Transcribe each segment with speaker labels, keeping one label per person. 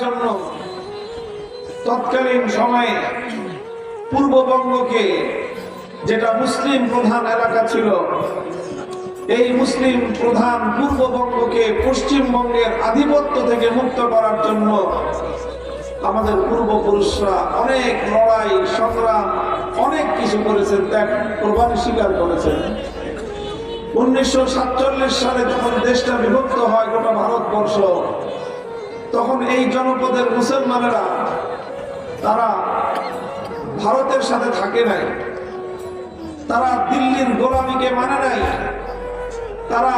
Speaker 1: জন্য তৎকালীন সময়ে পূর্ববঙ্গকে, যেটা মুসলিম প্রধান এলাকা ছিল, এই মুসলিম প্রধান পূর্ববঙ্গকে পশ্চিমবঙ্গের আধিপত্য থেকে মুক্ত করার জন্য আমাদের পূর্বপুরুষরা অনেক লড়াই সংগ্রাম অনেক কিছু করেছেন, ত্যাগ কোরবানি স্বীকার করেছেন। 1947 সালে যখন দেশটা বিভক্ত হয় গোটা ভারতবর্ষ, তখন এই জনপদের মুসলমানেরা তারা ভারতের সাথে থাকে নাই, তারা দিল্লির গোলামীকে মানে নাই, তারা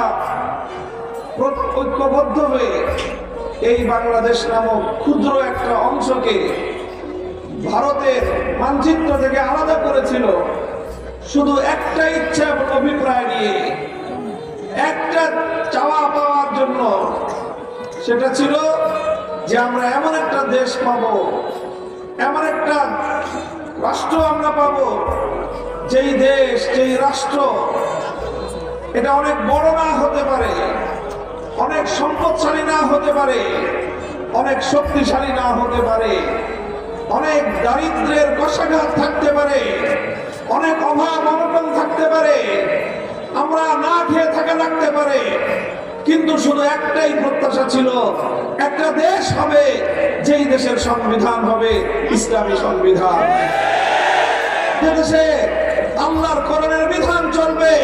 Speaker 1: ঐক্যবদ্ধ হয়ে এই বাংলাদেশ নামক ক্ষুদ্র একটা অংশকে ভারতের মানচিত্র থেকে আলাদা করেছিল শুধু একটা ইচ্ছা এবং অভিপ্রায় নিয়ে, একটা চাওয়া পাওয়ার জন্য। সেটা ছিল যে আমরা এমন একটা দেশ পাবো, এমন একটা রাষ্ট্র আমরা পাবো, যেই দেশ যেই রাষ্ট্র এটা অনেক বড় না হতে পারে, অনেক সম্পদশালী না হতে পারে, অনেক শক্তিশালী না হতে পারে, অনেক দারিদ্র্যের কষাঘাত থাকতে পারে, অনেক অভাব অনটন থাকতে পারে, আমরা না খেয়ে থাকা লাগতে পারে, কিন্তু শুধু একটাই প্রত্যাশা ছিল, একটা দেশ হবে যেই দেশের সংবিধান হবে ইসলামী সংবিধান, যে দেশে আল্লাহর কোরআনের বিধান চলবে,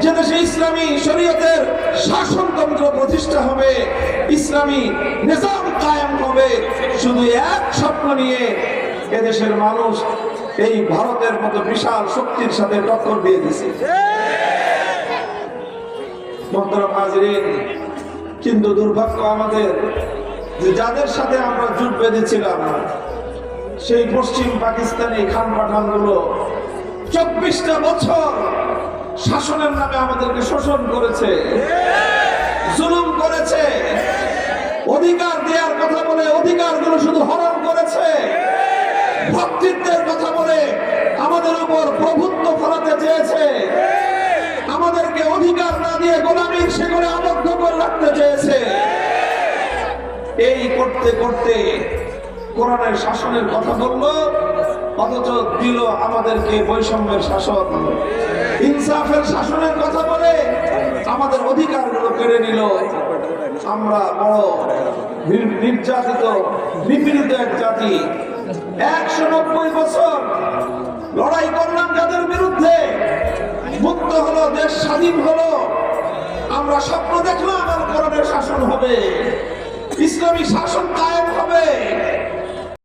Speaker 1: যে দেশে ইসলামী শরীয়তের শাসনতন্ত্র প্রতিষ্ঠা হবে, ইসলামী নিজাম কায়েম হবে। শুধু এক স্বপ্ন নিয়ে এদেশের মানুষ এই ভারতের মতো বিশাল শক্তির সাথে টক্কর দিয়ে দিছে। মোহতারাম হাজিরিন, কিন্তু দুর্ভাগ্য আমাদের যে যাদের সাথে আমরা জোট বেঁধেছিলাম সেই পশ্চিম পাকিস্তানি খান পাঠানগুলো 24টা বছর শাসনের নামে আমাদেরকে শোষণ করেছে, জুলুম করেছে, অধিকার দেওয়ার কথা বলে অধিকারগুলো শুধু হরণ করেছে, ভ্রাতৃত্বের কথা বলে আমাদের উপর প্রভুত্ব ফলাতে চেয়েছে, আমাদেরকে অধিকার না দিয়ে গোলামীর শিকলে আবদ্ধ করে রাখতে চেয়েছে। এই করতে করতে কোরআনের শাসনের কথা বললো, অথচ দিল আমাদেরকে বৈষম্যের শাসন, ইনসাফের শাসনের কথা বলে আমাদের অধিকারগুলো কেড়ে নিল। আমরা বড় নির্যাতিত নিপীড়িত এক জাতি। 190 বছর লড়াই করলাম যাদের বিরুদ্ধে, মুক্ত হলো, দেশ স্বাধীন হলো, আমরা স্বপ্ন দেখলাম আমার কোরআনের শাসন হবে, ইসলামী শাসন কায়েম হবে।